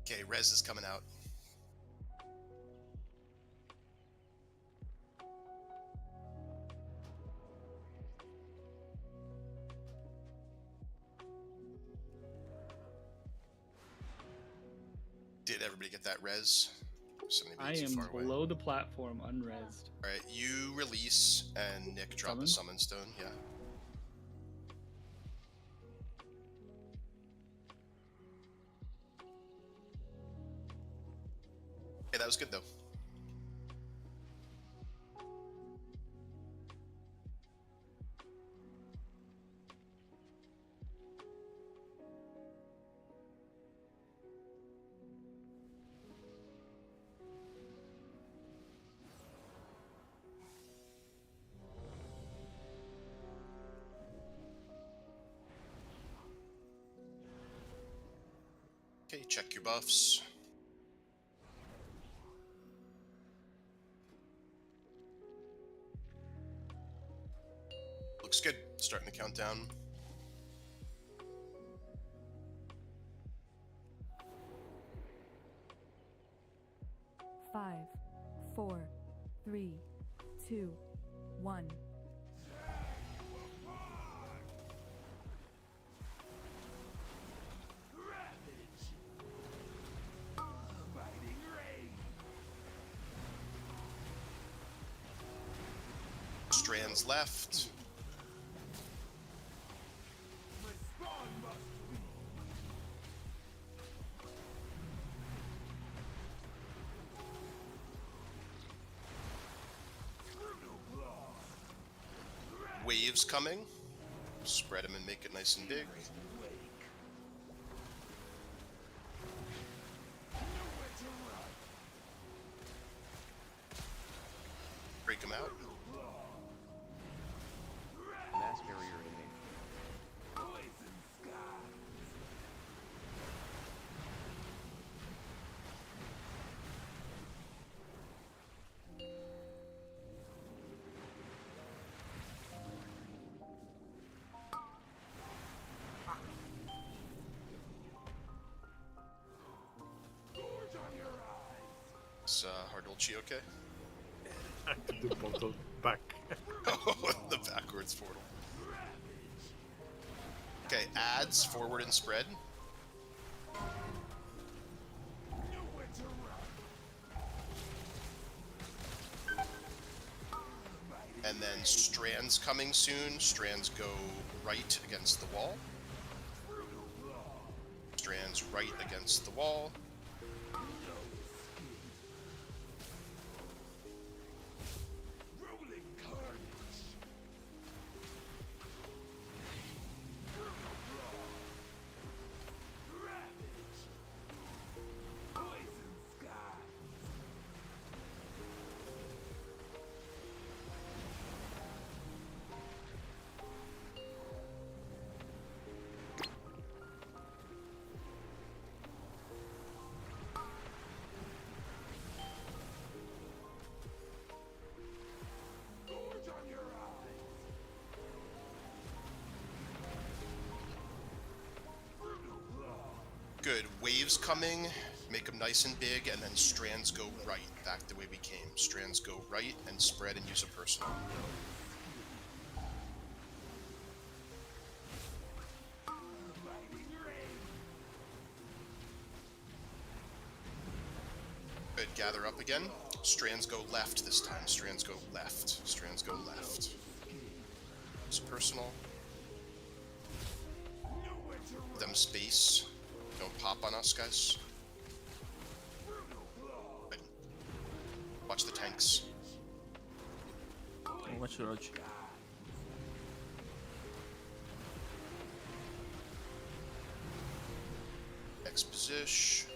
Okay, res is coming out. Did everybody get that res? I am below the platform, unresed. Alright, you release, and Nick drop a summon stone, yeah. Okay, that was good though. Okay, check your buffs. Looks good. Starting the countdown. Five, 4, 3, 2, 1. Strands left. Waves coming. Spread them and make it nice and big. Break them out. Mass barrier in me. Is Hardolchi okay? I can do portal back. Oh, the backwards portal. Okay, adds, forward, and spread. And then strands coming soon. Strands go right against the wall. Strands right against the wall. waves coming, make them nice and big, and then strands go right, back the way we came. Strands go right and spread and use a personal. Good, gather up again. Strands go left this time. Strands go left. Strands go left. It's personal. Give them space. Don't pop on us, guys. Good. Watch the tanks. Watch the roach. Exposition.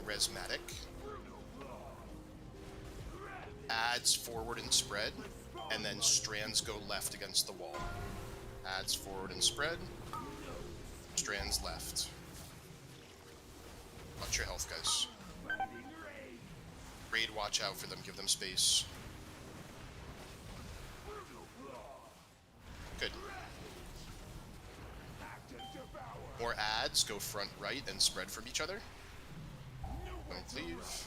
Resmatic. Adds forward and spread, and then strands go left against the wall. Adds forward and spread, strands left. Watch your health, guys. Raid, watch out for them, give them space. Good. More adds, go front right and spread from each other. Don't leave.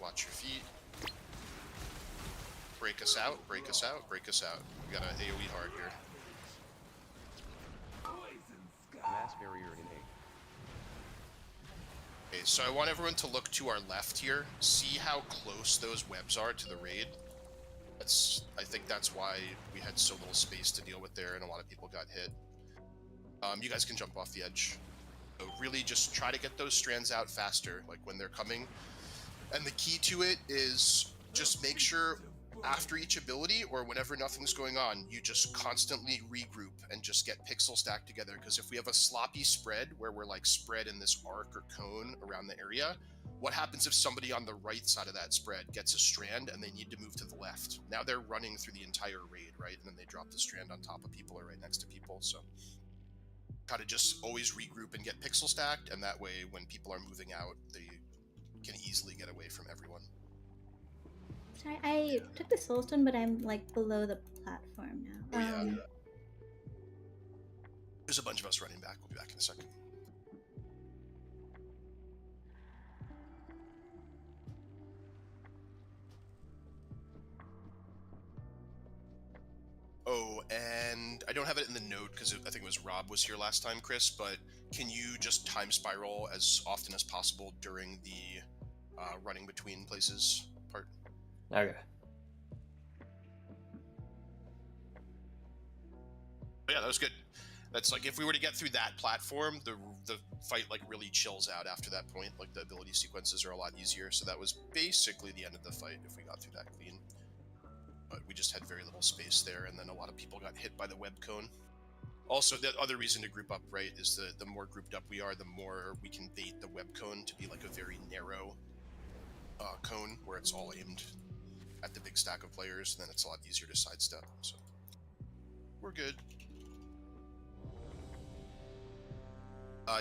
Watch your feet. Break us out, break us out, break us out. We got an AoE hard here. Mass barrier innate. Okay, so I want everyone to look to our left here. See how close those webs are to the raid. I think that's why we had so little space to deal with there and a lot of people got hit. You guys can jump off the edge. So really just try to get those strands out faster, like when they're coming. And the key to it is just make sure after each ability or whenever nothing's going on, you just constantly regroup and just get pixel stacked together. Because if we have a sloppy spread where we're like spread in this arc or cone around the area, what happens if somebody on the right side of that spread gets a strand and they need to move to the left? Now they're running through the entire raid, right? And then they drop the strand on top of people or right next to people, so... Gotta just always regroup and get pixel stacked, and that way when people are moving out, they can easily get away from everyone. Sorry, I took the soulstone, but I'm like below the platform now. Oh, yeah. There's a bunch of us running back. We'll be back in a second. Oh, and I don't have it in the note because I think it was Rob was here last time, Chris, but can you just time spiral as often as possible during the running between places part? Okay. But yeah, that was good. That's like, if we were to get through that platform, the fight like really chills out after that point. Like the ability sequences are a lot easier, so that was basically the end of the fight if we got through that clean. But we just had very little space there, and then a lot of people got hit by the web cone. Also, the other reason to group up, right, is the more grouped up we are, the more we can bait the web cone to be like a very narrow cone where it's all aimed at the big stack of players, and then it's a lot easier to sidestep. So we're good.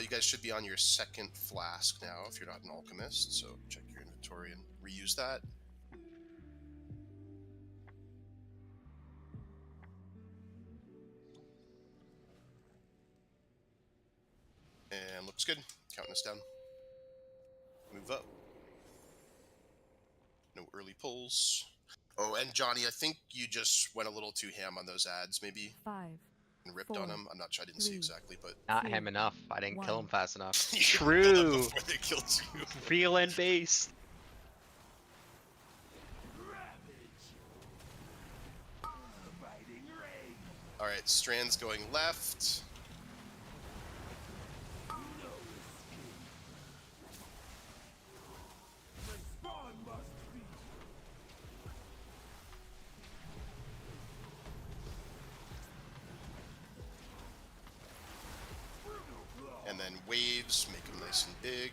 You guys should be on your second flask now if you're not an alchemist, so check your inventory and reuse that. And looks good. Counting us down. Move up. No early pulls. Oh, and Johnny, I think you just went a little too ham on those ads, maybe? 5, And ripped on them. I'm not sure. I didn't see exactly, but... Not ham enough. I didn't kill him fast enough. True. Before they killed you. Real and base. Alright, strands going left. And then waves, make them nice and big.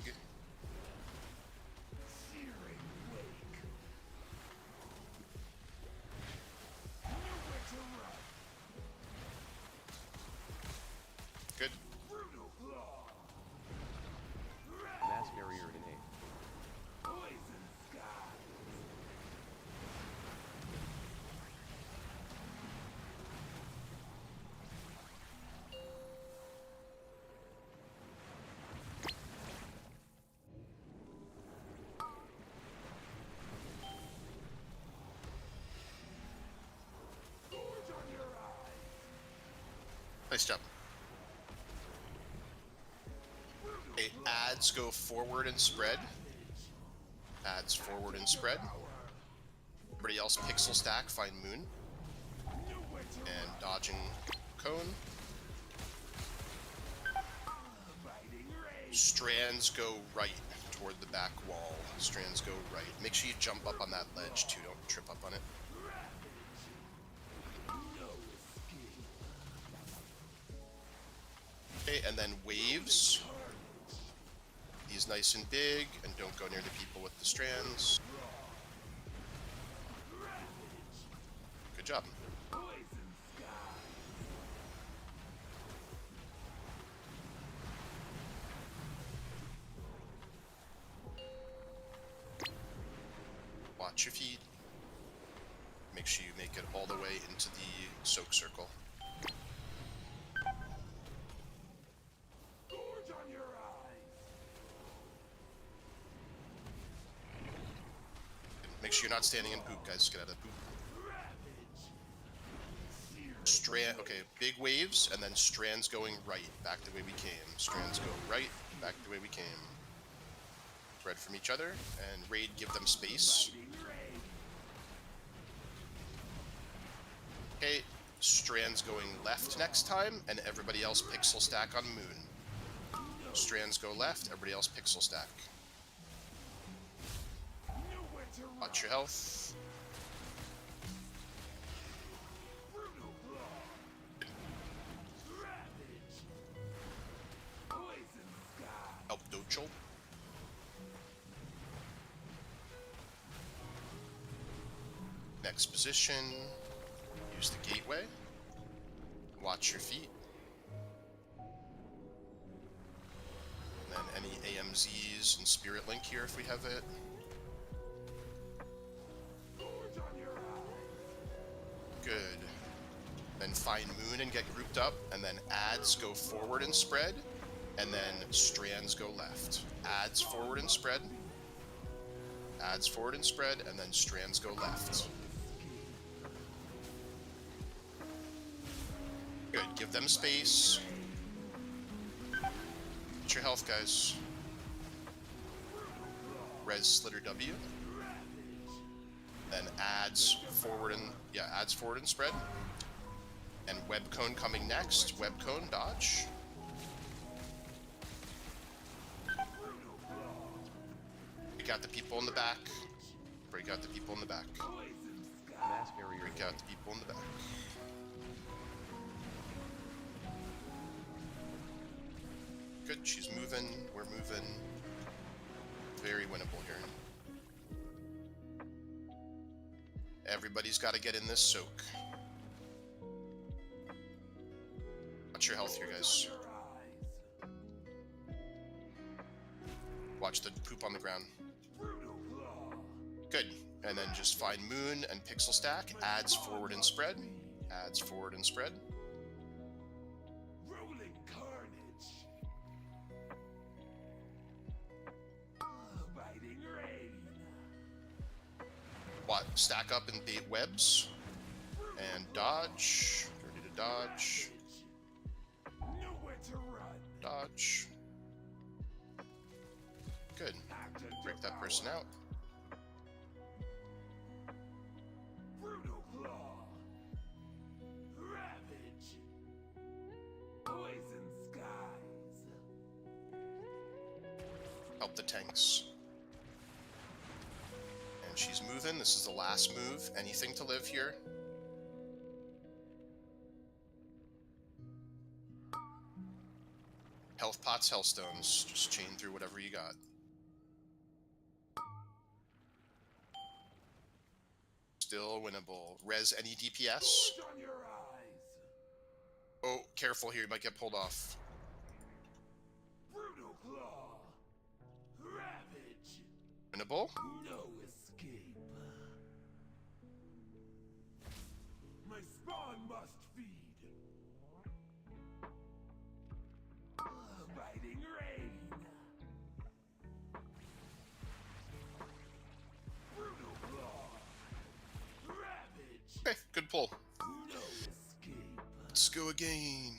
Good. Mass barrier innate. Nice job. Okay, ads go forward and spread. Ads forward and spread. Everybody else pixel stack, find moon. And dodging cone. Strands go right toward the back wall. Strands go right. Make sure you jump up on that ledge too, don't trip up on it. Okay, and then waves. He's nice and big, and don't go near the people with the strands. Good job. Watch your feet. Make sure you make it all the way into the soak circle. Make sure you're not standing in poop, guys. Get out of poop. Strand. Okay, big waves, and then strands going right, back the way we came. Strands go right, back the way we came. Spread from each other, and raid, give them space. Okay, strands going left next time, and everybody else pixel stack on moon. Strands go left, everybody else pixel stack. Watch your health. Help Dochel. Next position. Use the gateway. Watch your feet. And then any AMZs and Spirit Link here if we have it. Good. Then find moon and get grouped up, and then ads go forward and spread, and then strands go left. Ads forward and spread. Ads forward and spread, and then strands go left. Good. Give them space. Get your health, guys. Res Slitter W. Then ads forward and ads forward and spread. And web cone coming next. Web cone dodge. Break out the people in the back. Break out the people in the back. Mass barrier Break out the people in the back. Good, she's moving, we're moving. Very winnable here. Everybody's got to get in this soak. Watch your health here, guys. Watch the poop on the ground. Good. And then just find moon and pixel stack. Ads forward and spread. Ads forward and spread. Stack up and bait webs. And dodge. Ready to dodge. Dodge. Good. Break that person out. Help the tanks. And she's moving. This is the last move. Anything to live here. Health pots, hellstones. Just chain through whatever you got. Still winnable. Res any DPS? Oh, careful here. You might get pulled off. Winnable. No escape. My spawn must feed. Biting rain. Brutal claw. Ravage. Okay, good pull. No escape. Let's go again.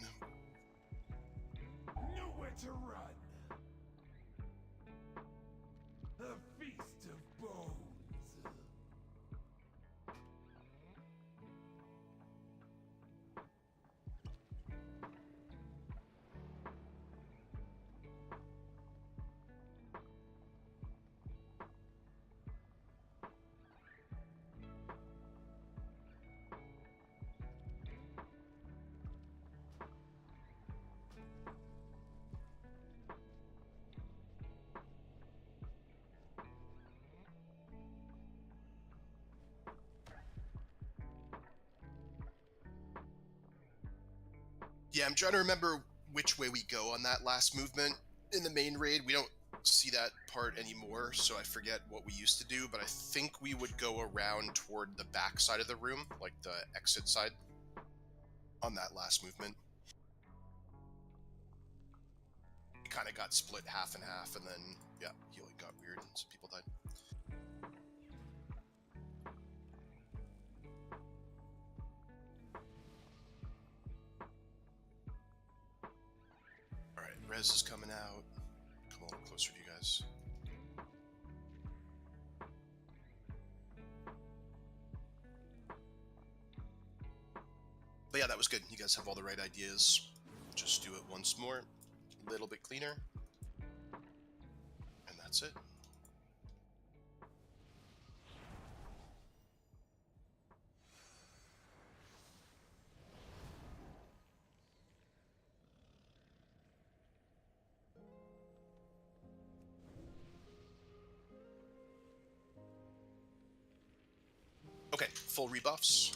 Nowhere to run. A feast of bones. Yeah, I'm trying to remember which way we go on that last movement. In the main raid, we don't see that part anymore, so I forget what we used to do, but I think we would go around toward the back side of the room, like the exit side, on that last movement. It kind of got split half and half, and then, yeah, healing got weird, and some people died. Alright, Rez is coming out. Come a little closer to you guys. But yeah, that was good. You guys have all the right ideas. Just do it once more. A little bit cleaner. And that's it. Okay, full rebuffs.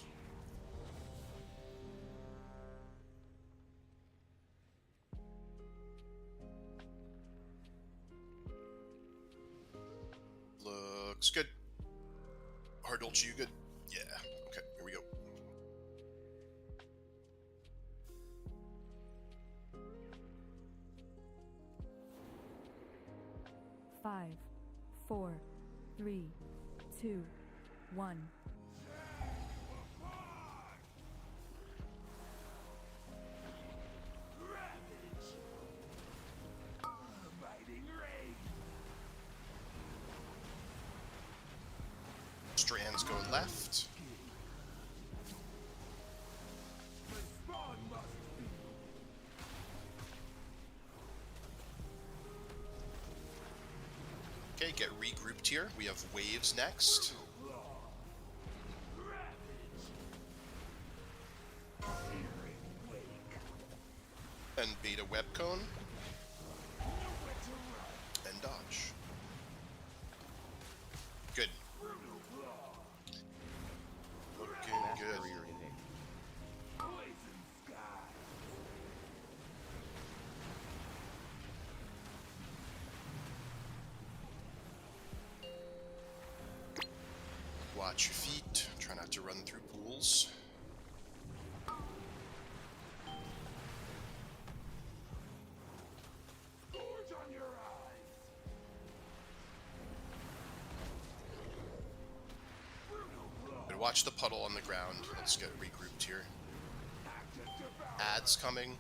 Looks good. Hard ult, you good? Yeah. Okay, here we go. Five, 4, 3, 2, 1. Biting rain. Strands go left. My spawn must feed. Okay, get regrouped here. We have waves next. And beta web cone. And dodge. Good. Looking Mass good. barrier in A. Poison sky. Watch your feet. Try not to run through pools. Gorge on your eyes. But watch the puddle on the ground. Let's get regrouped here. Ads coming.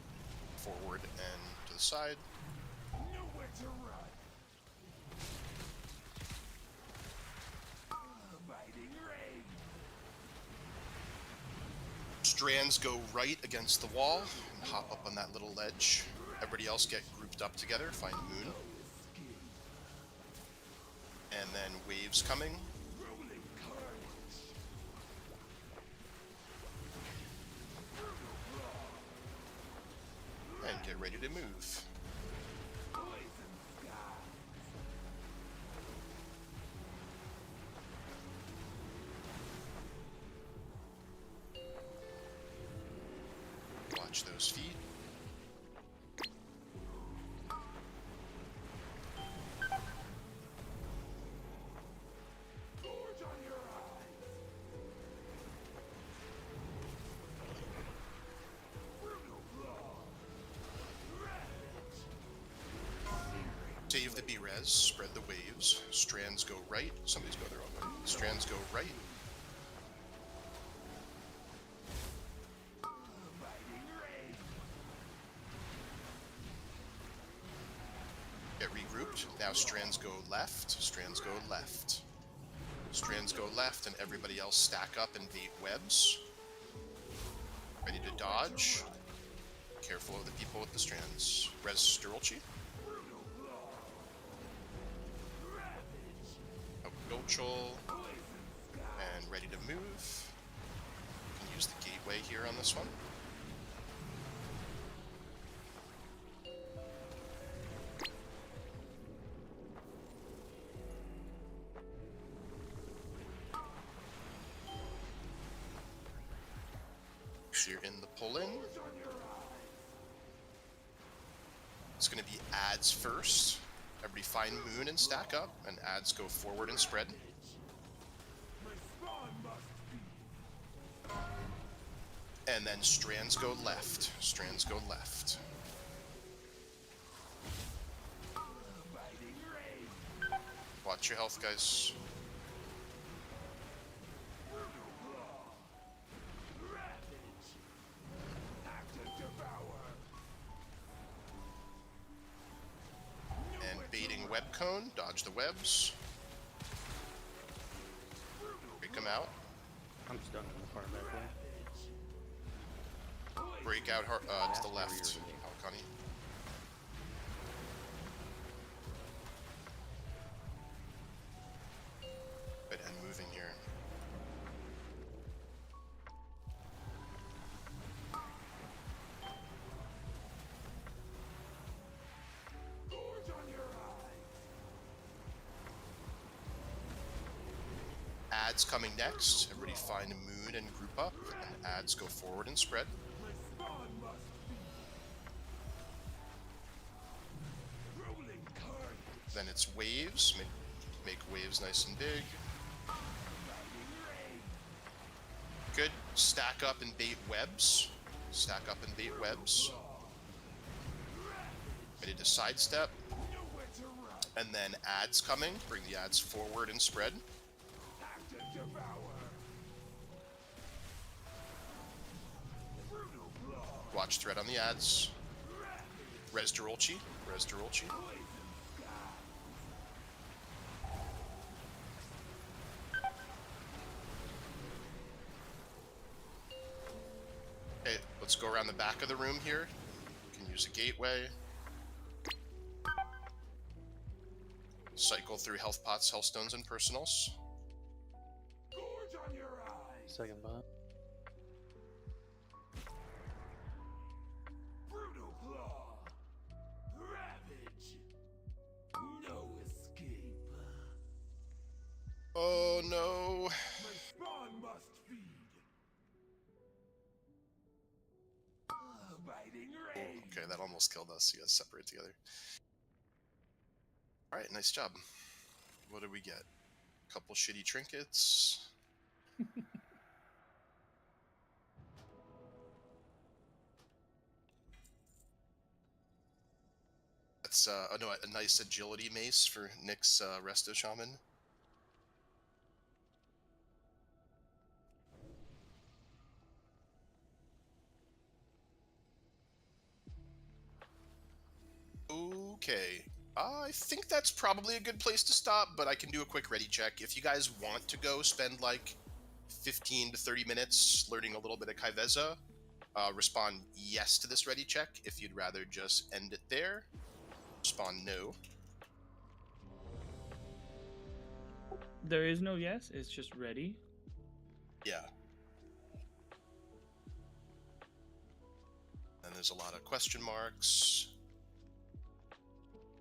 Forward and to the side. Nowhere to run. Biting rain. Strands go right against the wall and hop up on that little ledge. Everybody else get grouped up together, find Moon. And then waves coming. Rolling carnage. And get ready to move. Poison sky. Watch those feet. Save the B-res, spread the waves. Strands go right. Somebody's going the wrong way. Strands go right. Get regrouped. Now strands go left. Strands go left. Strands go left, and everybody else stack up and bait webs. Ready to dodge. Careful of the people with the strands. Res Sturlchi. Gulchel. And ready to move. You can use the gateway here on this one. So you're in the pull-in. It's going to be adds first. Everybody find moon and stack up, and adds go forward and spread. And then strands go left. Strands go left. Watch your health, guys. And baiting web cone, dodge the webs. Break them out. I'm stuck in the far back way. Break out to the left, Alcani. Good, and moving here. Adds coming next. Everybody find a moon and group up, and adds go forward and spread. Then it's waves. Make waves nice and big. Good. Stack up and bait webs. Stack up and bait webs. Ready to sidestep. And then adds coming. Bring the adds forward and spread. Watch thread on the adds. Res Durolchi. Res Durolchi. Okay, let's go around the back of the room here. You can use a gateway. Cycle through health pots, health stones, and personals. Second bot. Oh no. Okay, that almost killed us. You guys separate together. Alright, nice job. What did we get? A couple shitty trinkets. That's oh no, a nice agility mace for Nick's Resto Shaman. Okay, I think that's probably a good place to stop, but I can do a quick ready check. If you guys want to go spend like 15 to 30 minutes learning a little bit of Kaiveza, respond yes to this ready check. If you'd rather just end it there, respond no. There is no yes, it's just ready. Yeah. And there's a lot of question marks.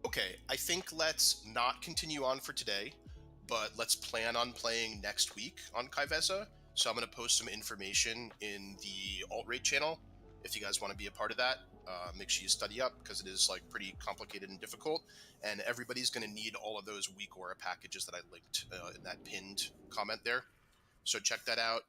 Okay, I think let's not continue on for today, but let's plan on playing next week on Kaiveza. So I'm going to post some information in the alt-rate channel. If you guys want to be a part of that, make sure you study up, because it is like pretty complicated and difficult. And everybody's going to need all of those weak aura packages that I linked in that pinned comment there. So check that out.